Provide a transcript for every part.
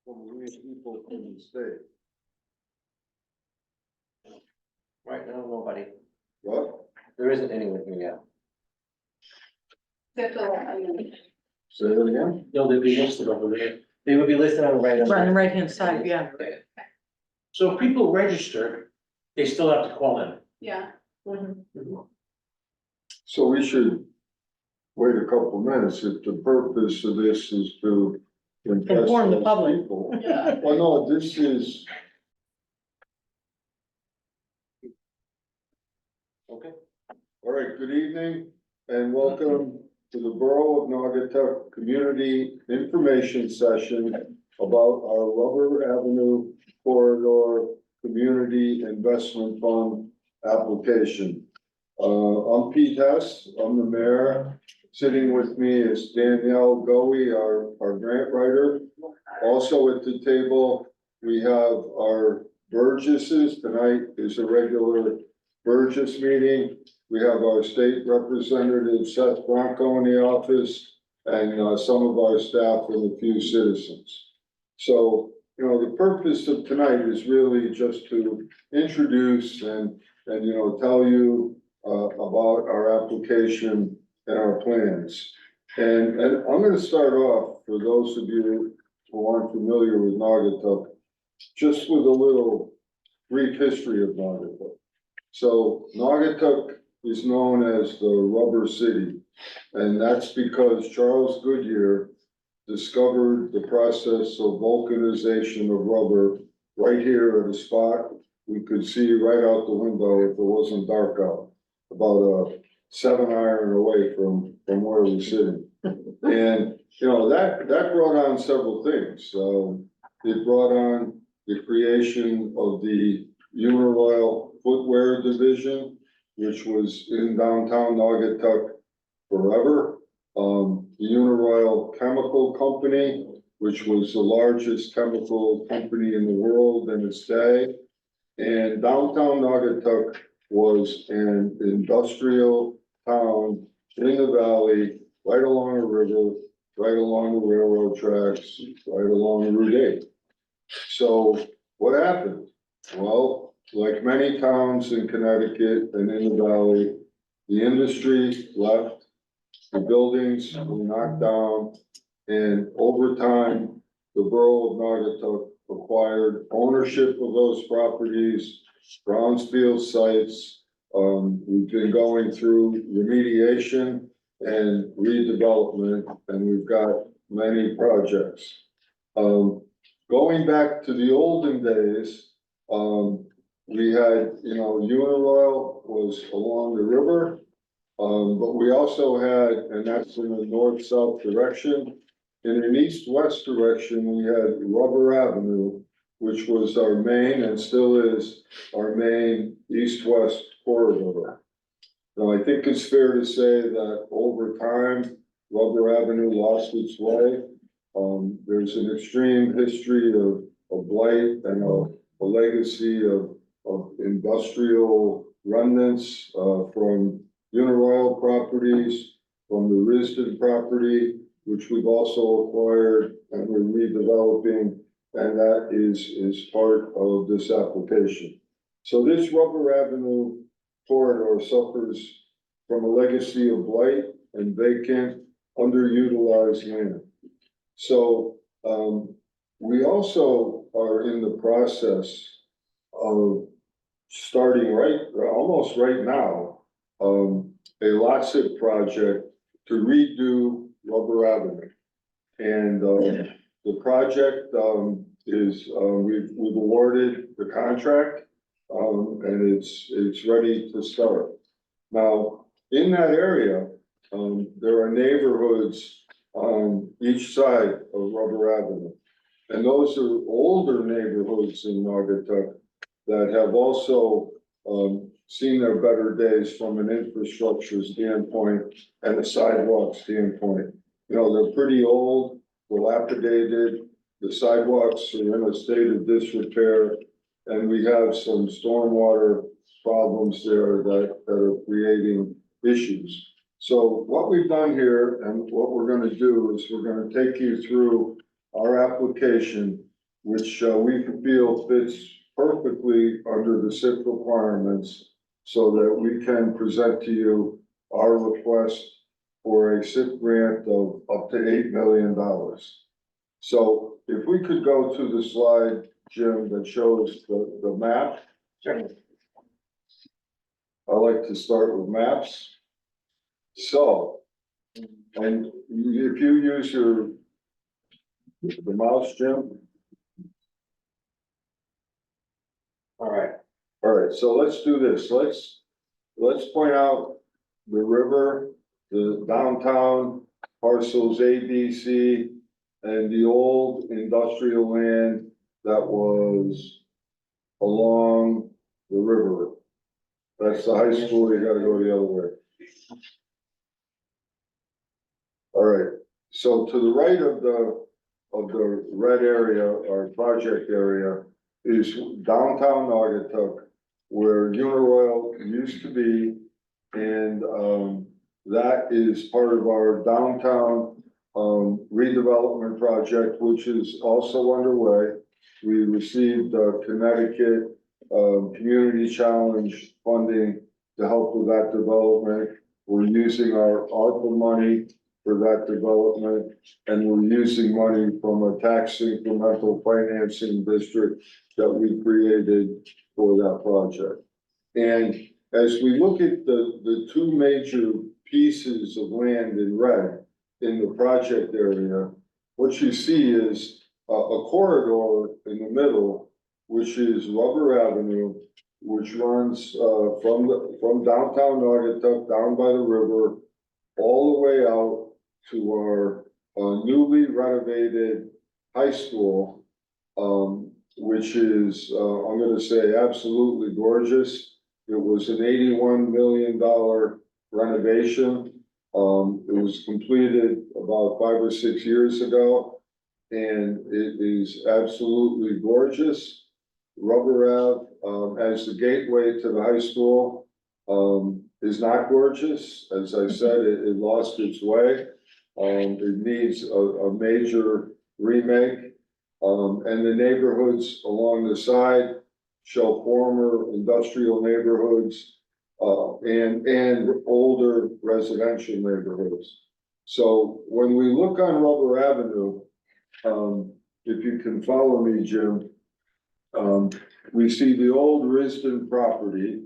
from these people from the state. Right now, nobody. What? There isn't anyone here yet. Say it again? No, they'll be listed over there. They would be listed on the right. Right on the right-hand side, yeah. So if people register, they still have to call in. Yeah. So we should wait a couple minutes if the purpose of this is to impress Inform the those public. people. Yeah. Well, no, this is. Okay. All right, good evening and welcome to the Borough of Naugatuck Community Information Session about our Rubber Avenue Corridor Community Investment Fund application. I'm Pete Hess, I'm the mayor. Sitting with me is Danielle Goey, our grant writer. Also at the table, we have our Burgesses. Tonight is a regular Burgess meeting. We have our state representative Seth Bronco in the office and some of our staff and a few citizens. So, you know, the purpose of tonight is really just to introduce and tell you about our application and our plans. And I'm going to start off, for those of you who aren't familiar with Naugatuck, just with a little brief history of Naugatuck. So Naugatuck is known as the Rubber City, and that's because Charles Goodyear discovered the process of vulcanization of rubber right here at a spot we could see right out the window if it wasn't dark out, about a 7 iron away from where we're sitting. And, you know, that brought on several things. It brought on the creation of the Uniroyal Footwear Division, which was in downtown Naugatuck forever. The Uniroyal Chemical Company, which was the largest chemical company in the world in its day. And downtown Naugatuck was an industrial town in the valley, right along a river, right along the railroad tracks, right along Route 8. So what happened? Well, like many towns in Connecticut and in the valley, the industry left, the buildings were knocked down, and over time, the borough of Naugatuck acquired ownership of those properties, brownfield sites. We've been going through remediation and redevelopment, and we've got many projects. Going back to the olden days, we had, Uniroyal was along the river, but we also had, and that's in the north-south direction. In an east-west direction, we had Rubber Avenue, which was our main and still is our main east-west corridor. Now, I think it's fair to say that over time, Rubber Avenue lost its way. There's an extreme history of blight and a legacy of industrial remnants from Uniroyal properties, from the Risden property, which we've also acquired and we're redeveloping, and that is part of this application. So this Rubber Avenue corridor suffers from a legacy of blight and vacant, underutilized land. So we also are in the process of starting almost right now, a lot zip project to redo Rubber Avenue. And the project is we've awarded the contract and it's ready to start. Now, in that area, there are neighborhoods on each side of Rubber Avenue. And those are older neighborhoods in Naugatuck that have also seen their better days from an infrastructure standpoint and a sidewalk standpoint. You know, they're pretty old, dilapidated, the sidewalks are in a state of disrepair, and we have some stormwater problems there that are creating issues. So what we've done here and what we're going to do is we're going to take you through our application which we feel fits perfectly under the SIP requirements so that we can present to you our request for a SIP grant of up to $8 million. So if we could go to the slide, Jim, that shows the map. Certainly. I like to start with maps. So, and if you use the mouse, Jim. All right. All right, so let's do this. Let's point out the river, the downtown parcels A, B, C, and the old industrial land that was along the river. That's the high school, you gotta go the other way. All right, so to the right of the red area, or project area, is downtown Naugatuck, where Uniroyal used to be. And, that is part of our downtown, redevelopment project, which is also underway. We received, Connecticut, Community Challenge funding to help with that development. We're using our ARPA money for that development, and we're using money from a tax incremental financing district that we created for that project. And as we look at the two major pieces of land in red in the project area, what you see is a corridor in the middle, which is Rubber Avenue, which runs from downtown Naugatuck down by the river all the way out to our newly renovated high school, which is, I'm gonna say, absolutely gorgeous. It was an $81 million renovation. It was completed about 5 or 6 years ago, and it is absolutely gorgeous. Rubber Ave, as the gateway to the high school, is not gorgeous. As I said, it lost its way. It needs a major remake. And the neighborhoods along the side show former industrial neighborhoods, and older residential neighborhoods. So when we look on Rubber Avenue, if you can follow me, Jim, we see the old Risden property,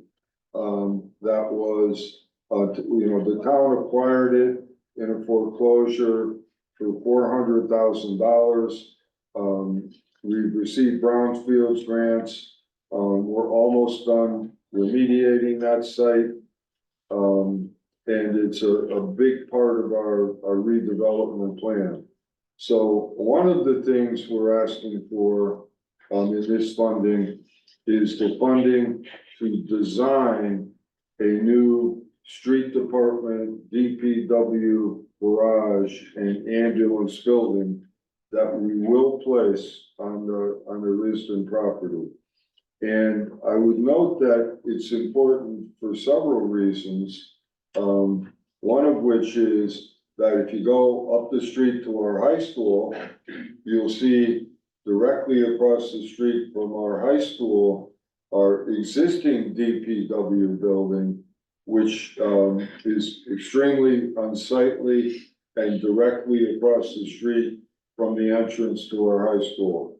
that was, the town acquired it in a foreclosure for $400,000. We've received brownfields grants. We're almost done remediating that site. And it's a big part of our redevelopment plan. So one of the things we're asking for, in this funding is the funding to design a new street department, DPW garage and ambulance building that we will place on the Risden property. And I would note that it's important for several reasons. One of which is that if you go up the street to our high school, you'll see directly across the street from our high school, our existing DPW building, which is extremely unsightly and directly across the street from the entrance to our high school.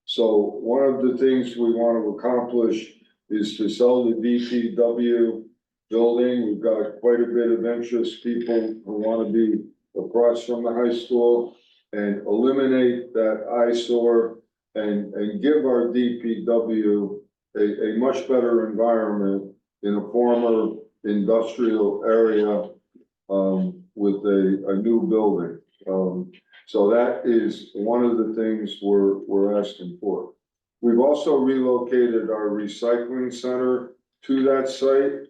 So one of the things we want to accomplish is to sell the DPW building. We've got quite a bit of interest, people who want to be across from the high school, and eliminate that eyesore and give our DPW a much better environment in a former industrial area, with a new building. So that is one of the things we're asking for. We've also relocated our recycling center to that site,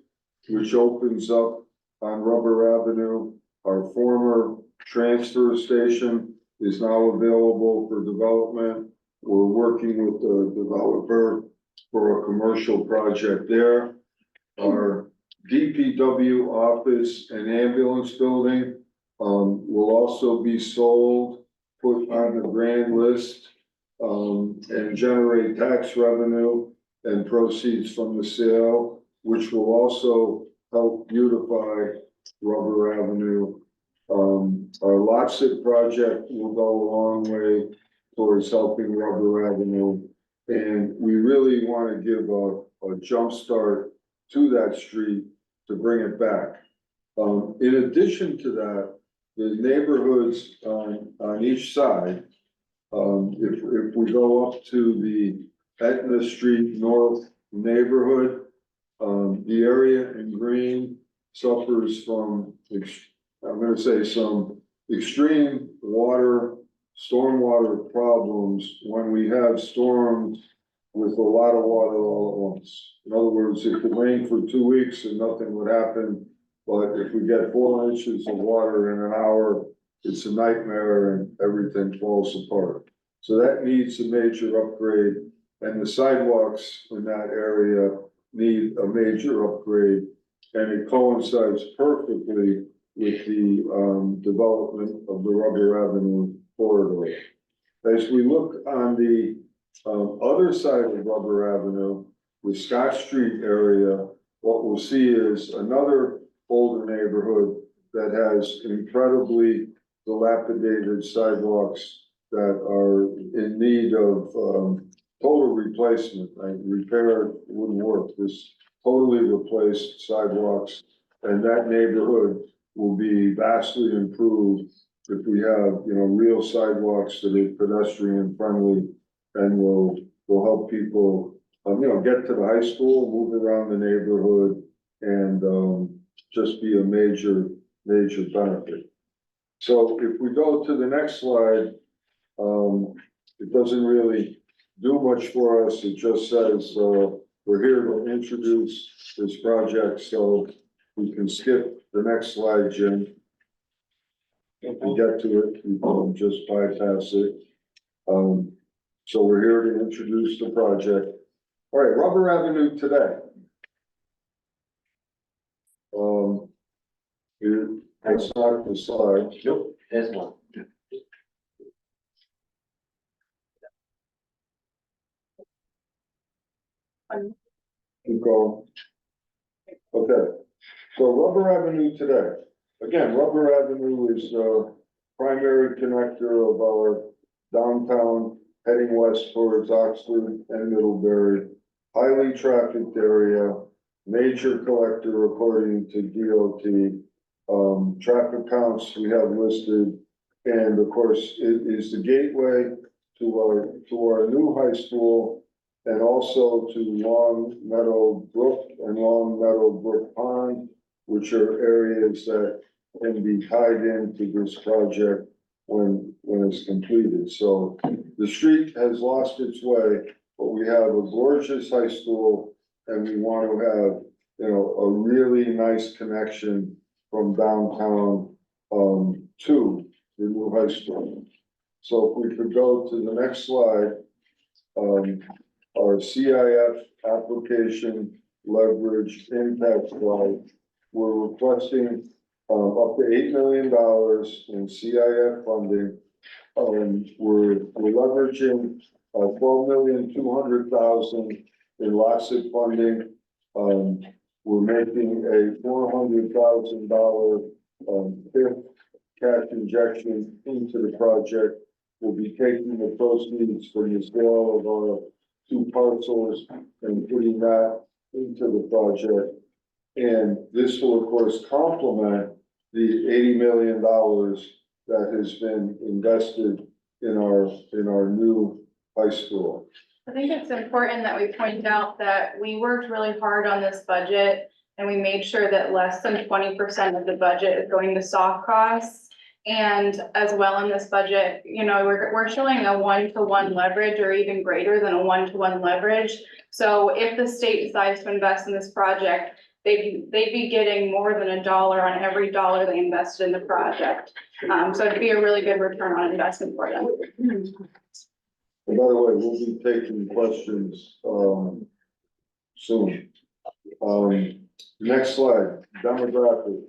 which opens up on Rubber Avenue. Our former transfer station is now available for development. We're working with the developer for a commercial project there. Our DPW office and ambulance building will also be sold, put on the grand list. and generate tax revenue and proceeds from the sale, which will also help beautify Rubber Avenue. Our lot sit project will go a long way towards helping Rubber Avenue. And we really want to give a jump start to that street to bring it back. In addition to that, the neighborhoods on each side, if we go up to the Etna Street North neighborhood, the area in green suffers from, I'm gonna say, some extreme stormwater problems when we have storms with a lot of water all at once. In other words, it could rain for 2 weeks and nothing would happen. But if we get 4 inches of water in an hour, it's a nightmare and everything falls apart. So that needs a major upgrade, and the sidewalks in that area need a major upgrade. And it coincides perfectly with the development of the Rubber Avenue corridor. As we look on the other side of Rubber Avenue, the Scott Street area, what we'll see is another older neighborhood that has incredibly dilapidated sidewalks that are in need of total replacement. Repair wouldn't work. This totally replaced sidewalks, and that neighborhood will be vastly improved if we have, real sidewalks that are pedestrian friendly and will help people, get to the high school, move around the neighborhood, and just be a major benefit. So if we go to the next slide, it doesn't really do much for us. It just says, we're here to introduce this project, so we can skip the next slide, Jim. If we get to it, we can just bypass it. So we're here to introduce the project. All right, Rubber Avenue today. That's not the slide. Nope, there's one. Keep going. Okay, so Rubber Avenue today. Again, Rubber Avenue is the primary connector of our downtown heading west towards Oxford and Middlebury. Highly trafficked area, major collector according to DOT. Traffic counts we have listed, and of course, it is the gateway to our new high school, and also to Long Meadow Brook and Long Meadow Brook Pond, which are areas that can be tied into this project when it's completed. So the street has lost its way, but we have a gorgeous high school, and we want to have, a really nice connection from downtown to the new high school. So if we could go to the next slide, our CIF application leverage impact slide. We're requesting up to $8 million in CIF funding. We're leveraging $12,200,000 in LOSIP funding. We're making a $400,000 fifth cash injection into the project. We'll be taking the proceeds from the sale of our 2 parcels and putting that into the project. And this will, of course, complement the $80 million that has been invested in our new high school. I think it's important that we point out that we worked really hard on this budget, and we made sure that less than 20% of the budget is going to soft costs. And as well in this budget, we're showing a 1-to-1 leverage, or even greater than a 1-to-1 leverage. So if the state decides to invest in this project, they'd be getting more than $1 on every dollar they invested in the project. So it'd be a really good return on investment for them. And by the way, we'll be taking questions soon. Next slide, demographics.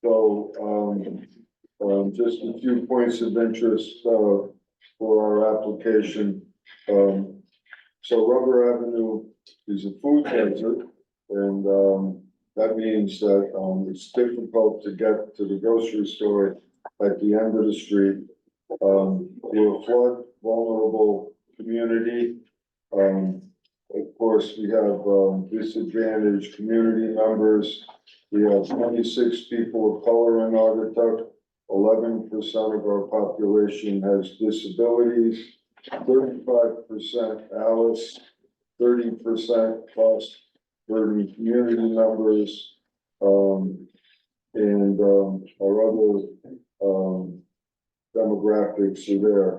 So just a few points of interest. for our application. So Rubber Avenue is a food desert, and, that means that, it's difficult to get to the grocery store at the end of the street. We're a flood vulnerable community. Of course, we have, disadvantaged community members. We have 26 people of color in Naugatuck. 11% of our population has disabilities. 35% Alice, 30% cost burden community members. And our other demographics are there.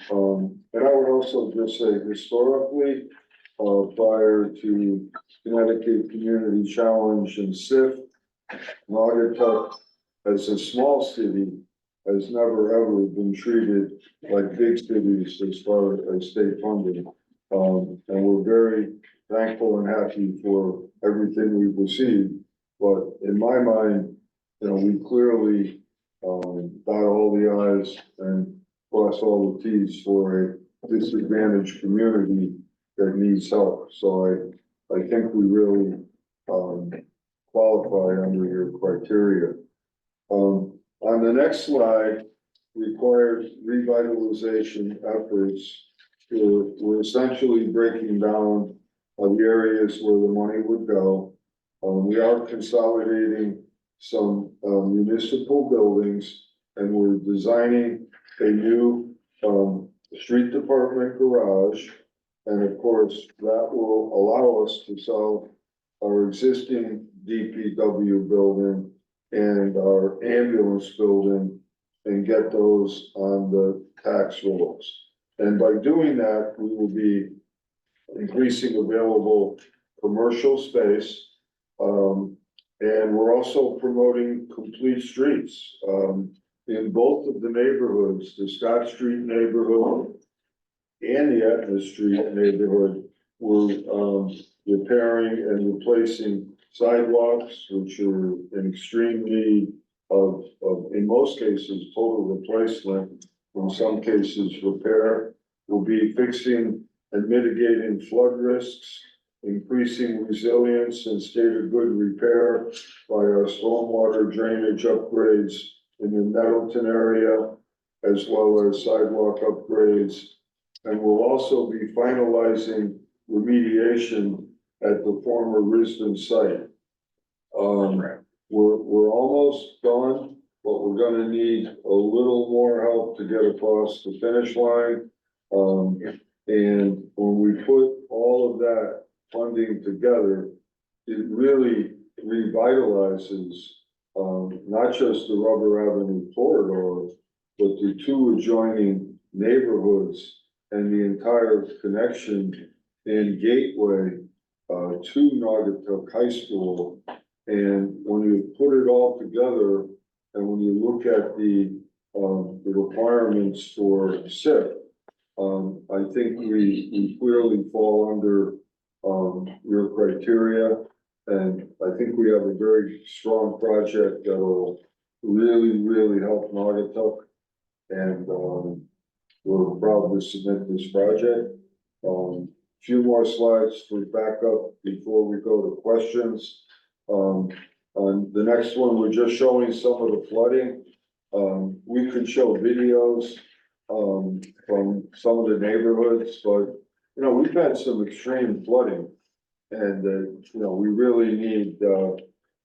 And I would also just say historically, prior to Connecticut Community Challenge and SIF, Naugatuck as a small city has never ever been treated like big cities as far as state funding. And we're very thankful and happy for everything we've received. But in my mind, we clearly dot all the i's and cross all the t's for a disadvantaged community that needs help. So I think we really qualify under your criteria. On the next slide, required revitalization efforts. We're essentially breaking down the areas where the money would go. We are consolidating some municipal buildings, and we're designing a new street department garage. And of course, that will allow us to sell our existing DPW building and our ambulance building and get those on the tax rolls. And by doing that, we will be increasing available commercial space. And we're also promoting complete streets in both of the neighborhoods, the Scott Street neighborhood and the Etna Street neighborhood. We're repairing and replacing sidewalks, which are in extreme need of, in most cases, total replacement, in some cases, repair. We'll be fixing and mitigating flood risks, increasing resilience and state of good repair by our stormwater drainage upgrades in the Nettleton area, as well as sidewalk upgrades. And we'll also be finalizing remediation at the former Risden site. We're almost done, but we're gonna need a little more help to get across the finish line. And when we put all of that funding together, it really revitalizes not just the Rubber Avenue corridor, but the two adjoining neighborhoods and the entire connection and gateway to Naugatuck High School. And when you put it all together, and when you look at the requirements for SIP, I think we clearly fall under your criteria. And I think we have a very strong project that will really help Naugatuck. And we're proud to submit this project. Few more slides for backup before we go to questions. On the next one, we're just showing some of the flooding. We could show videos from some of the neighborhoods, but we've had some extreme flooding, and we really need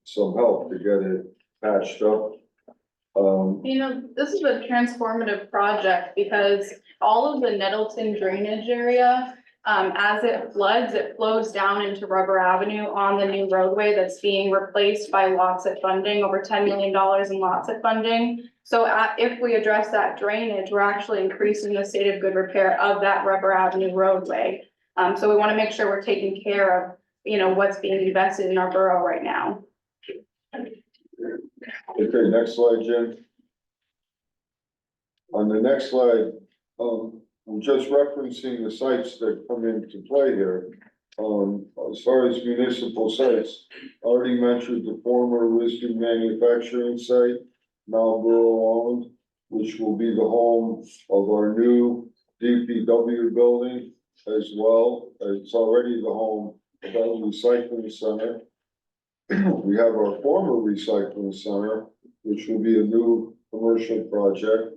some help to get it patched up. This is a transformative project because all of the Nettleton drainage area, as it floods, it flows down into Rubber Avenue on the new roadway that's being replaced by lots of funding, over $10 million in lots of funding. So if we address that drainage, we're actually increasing the state of good repair of that Rubber Avenue roadway. So we want to make sure we're taking care of, what's being invested in our borough right now. Okay, next slide, Jen. On the next slide, I'm just referencing the sites that come into play here. As far as municipal sites, already mentioned the former Risden manufacturing site, now borough owned, which will be the home of our new DPW building as well. It's already the home of our recycling center. We have our former recycling center, which will be a new commercial project.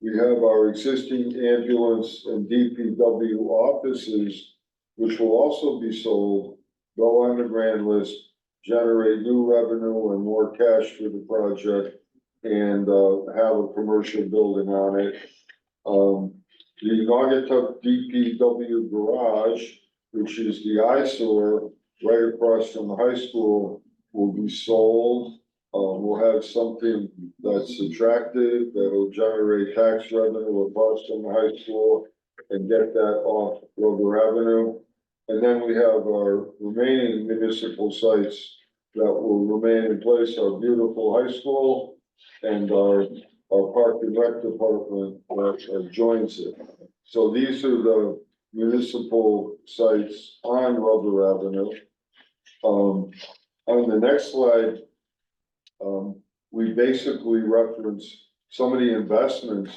We have our existing ambulance and DPW offices, which will also be sold, go on the grand list, generate new revenue and more cash for the project, and have a commercial building on it. The Naugatuck DPW garage, which is the eyesore right across from the high school, will be sold. We'll have something that's attractive, that'll generate tax revenue across from the high school and get that off Rover Avenue. And then we have our remaining municipal sites that will remain in place, our beautiful high school and our park and rec department that joins it. So these are the municipal sites on Rover Avenue. On the next slide, we basically reference some of the investments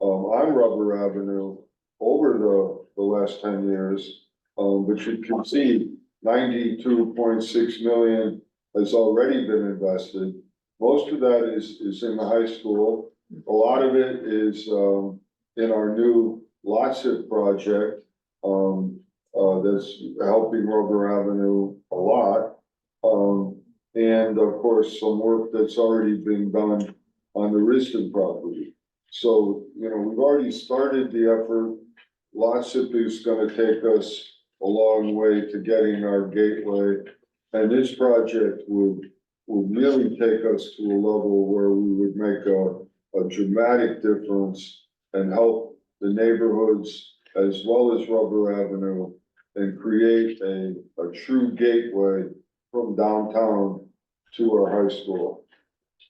on Rubber Avenue over the last 10 years. But you can see 92.6 million has already been invested. Most of that is in the high school. A lot of it is in our new Lotsip project that's helping Rubber Avenue a lot. And of course, some work that's already been done on the Riston property. So, you know, we've already started the effort. Lotsip is gonna take us a long way to getting our gateway. And this project would really take us to a level where we would make a dramatic difference and help the neighborhoods as well as Rubber Avenue and create a true gateway from downtown to our high school.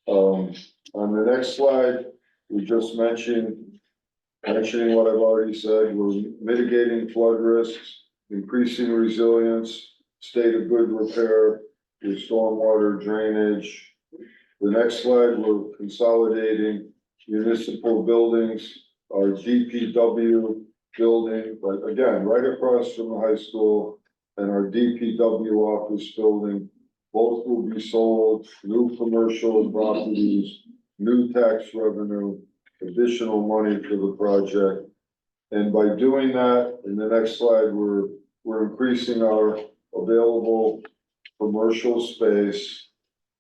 On the next slide, we just mentioning what I've already said, we're mitigating flood risks, increasing resilience, state of good repair with stormwater drainage. The next slide, we're consolidating municipal buildings, our DPW building, but again, right across from the high school, and our DPW office building, both will be sold, new commercial properties, new tax revenue, additional money for the project. And by doing that, in the next slide, we're increasing our available commercial space.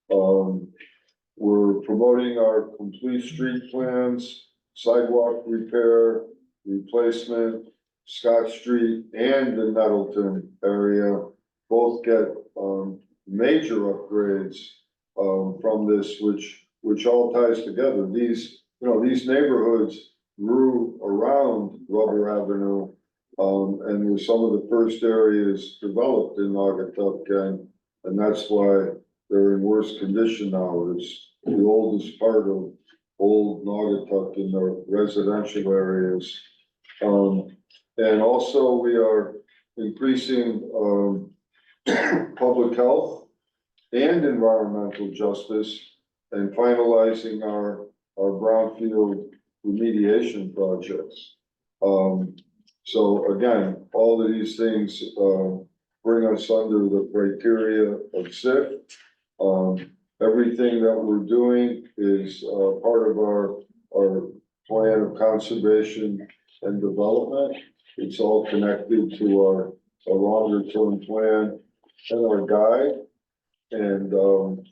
We're promoting our complete street plans, sidewalk repair, replacement, Scott Street and the Nettleton area, both get major upgrades from this, which all ties together. These, you know, these neighborhoods grew around Rubber Avenue, and were some of the first areas developed in Naugatuck, and that's why they're in worse condition now. It's the oldest part of old Naugatuck in the residential areas. And also we are increasing public health and environmental justice and finalizing our brownfield remediation projects. So again, all of these things bring us under the criteria of SIF. Everything that we're doing is part of our plan of conservation and development. It's all connected to our longer term plan and our guide. And I'll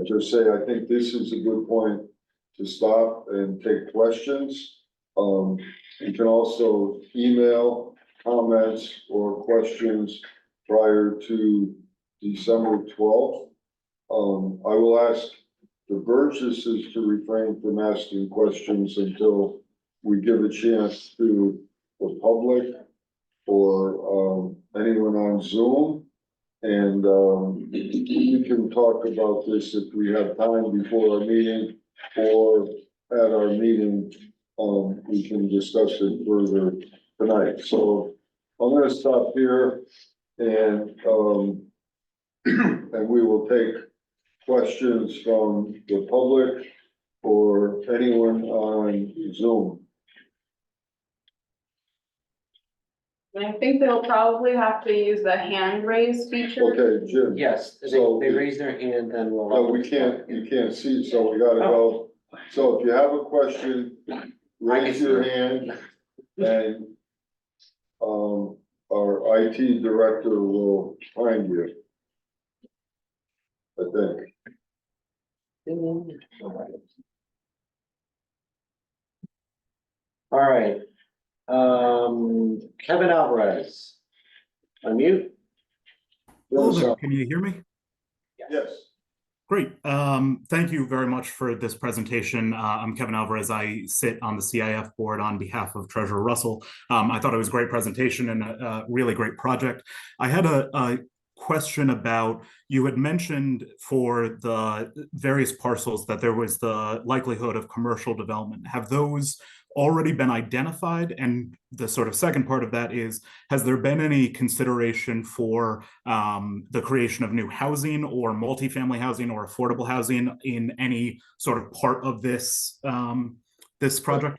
just say, I think this is a good point to stop and take questions. You can also email comments or questions prior to December 12th. I will ask the Burgesses to refrain from asking questions until we give a chance to the public or anyone on Zoom. And we can talk about this if we have time before our meeting or at our meeting. We can discuss it further tonight. So I'm going to stop here and and we will take questions from the public or anyone on Zoom. And I think they'll probably have to use the hand raise feature. Okay, Jim. Yes, So- they raise their hand, then we'll. No, we can't, you can't see, so we gotta go. So if you have a question, raise your hand and our IT director will find you. I think. All right, Kevin Alvarez. Unmute. Hello there, can you hear me? Yes. Great. Thank you very much for this presentation. I'm Kevin Alvarez. I sit on the CIF board on behalf of Treasurer Russell. I thought it was a great presentation and a really great project. I had a question about, you had mentioned for the various parcels that there was the likelihood of commercial development. Have those already been identified? And the sort of second part of that is, has there been any consideration for the creation of new housing or multifamily housing or affordable housing in any sort of part of this this project?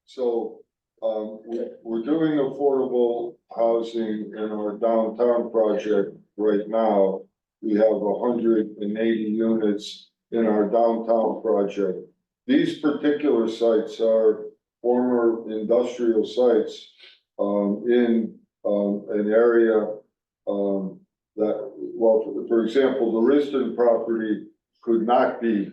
So, we're doing affordable housing in our downtown project right now. We have 180 units in our downtown project. These particular sites are former industrial sites, in, an area, that, well, for example, the Riston property could not be,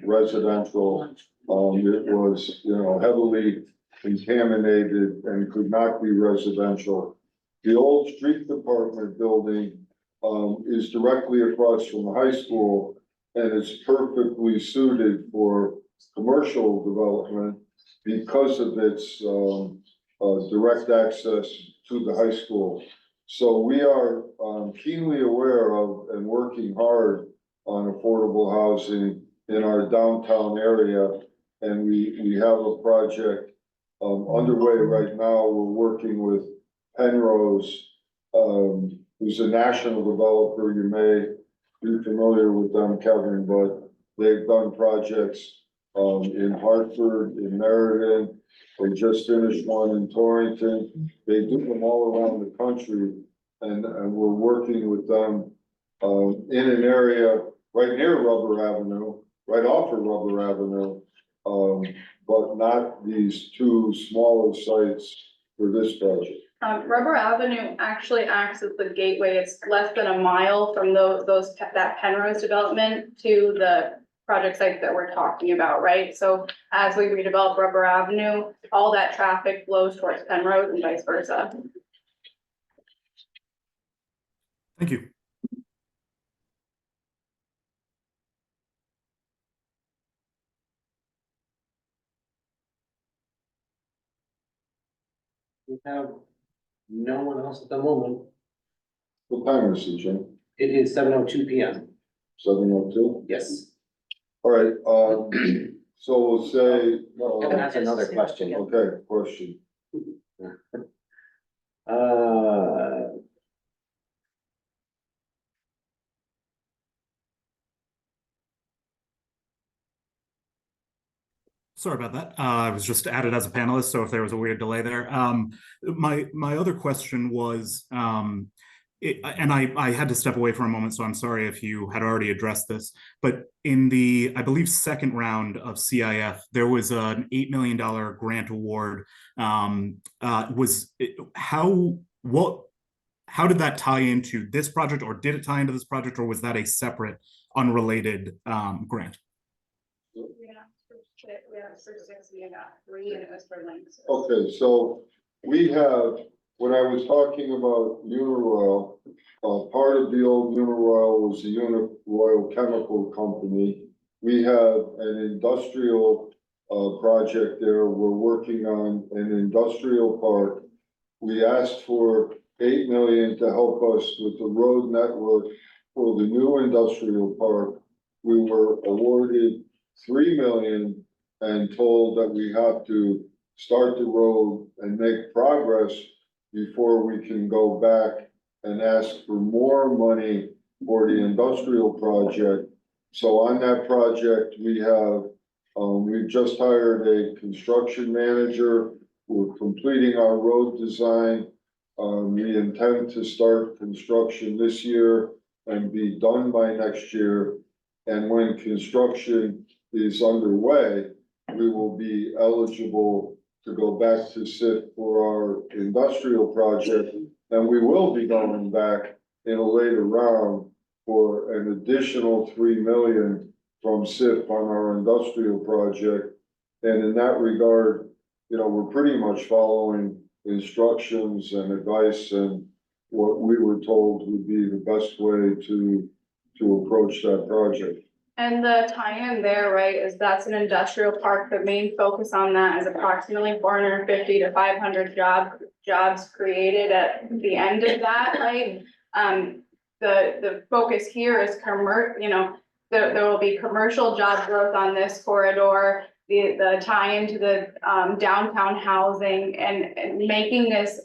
residential. It was, heavily contaminated and could not be residential. The old street department building, is directly across from the high school, and it's perfectly suited for commercial development because of its, direct access to the high school. So we are, keenly aware of and working hard on affordable housing in our downtown area. And we have a project underway right now. We're working with Penrose, who's a national developer. You may be familiar with them, Kevin, but they've done projects in Hartford, in Meriden. They just finished one in Torrington. They do them all around the country, and we're working with them in an area right near Rubber Avenue, right off of Rubber Avenue. But not these two smaller sites for this project. Rubber Avenue actually acts as the gateway. It's less than a mile from that Penrose development to the project sites that we're talking about, right? So as we redevelop Rubber Avenue, all that traffic flows towards Penrose and vice versa. Thank you. We have no one else at the moment. What time is it, Jim? It is 7:02 PM. 7:02? Yes. All right, so we'll say, Kevin has another question. okay, question. Uh, Sorry about that. I was just added as a panelist, so if there was a weird delay there. My other question was, and I had to step away for a moment, so I'm sorry if you had already addressed this, but in the, I believe, second round of CIF, there was an $8 million grant award. How did that tie into this project, or did it tie into this project, or was that a separate, unrelated grant? We have for 6, we got 3, and it was for links. Okay, so we have, when I was talking about Uniroyal, part of the old Uniroyal was the Uniroyal Chemical Company. We have an industrial project there. We're working on an industrial park. We asked for $8 million to help us with the road network for the new industrial park. We were awarded $3 million and told that we have to start the road and make progress before we can go back and ask for more money for the industrial project. So on that project, we have, we've just hired a construction manager. We're completing our road design. We intend to start construction this year and be done by next year. And when construction is underway, we will be eligible to go back to SIP for our industrial project. And we will be going back in a later round for an additional 3 million from SIP on our industrial project. And in that regard, you know, we're pretty much following instructions and advice and what we were told would be the best way to approach that project. And the tie-in there, right, is that's an industrial park. The main focus on that is approximately 450 to 500 jobs created at the end of that, right? The focus here is there will be commercial job growth on this corridor, the tie into the downtown housing and making this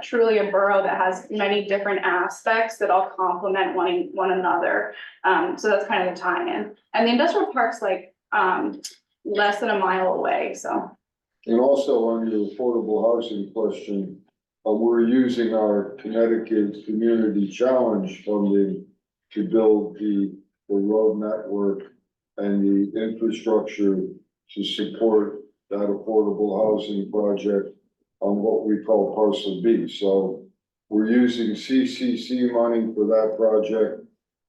truly a borough that has many different aspects that all complement one another. So that's kind of the tie-in. And the industrial park's like less than a mile away, so. And also on your affordable housing question, we're using our Connecticut Community Challenge funding to build the road network and the infrastructure to support that affordable housing project on what we call parcel B. So we're using CCC money for that project,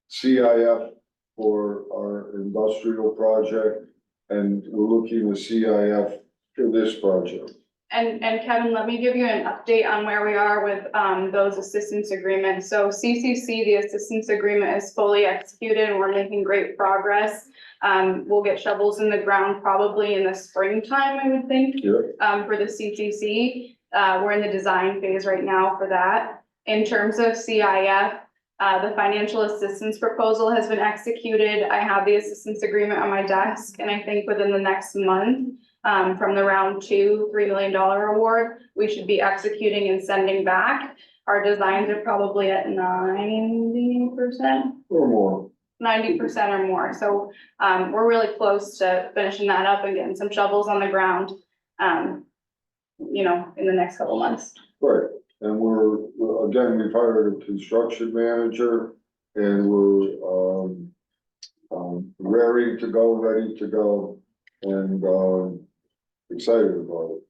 CIF for our industrial project, and we're looking at CIF for this project. And Kevin, let me give you an update on where we are with those assistance agreements. So CCC, the assistance agreement is fully executed and we're making great progress. We'll get shovels in the ground probably in the springtime, I would think, for the CCC. We're in the design phase right now for that. In terms of CIF, the financial assistance proposal has been executed. I have the assistance agreement on my desk, and I think within the next month, from the round 2, $3 million award, we should be executing and sending back. Our designs are probably at 90% Or more. 90% or more. So we're really close to finishing that up and getting some shovels on the ground, in the next couple months. Right, and again, we've hired a construction manager and we're ready to go, and excited about it.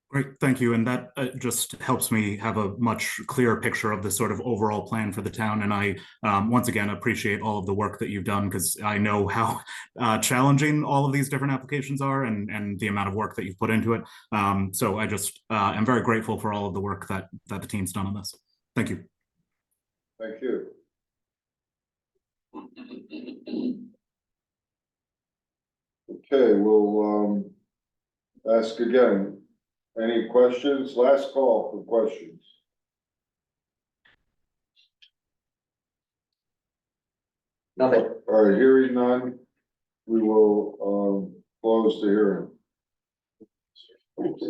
Great, thank you. And that just helps me have a much clearer picture of the sort of overall plan for the town. And I, once again, appreciate all of the work that you've done because I know how challenging all of these different applications are and the amount of work that you've put into it. So I just am very grateful for all of the work that the team's done on this. Thank you. Thank you. Okay, we'll ask again. Any questions? Last call for questions. Nothing. All right, hearing none, we will close the hearing.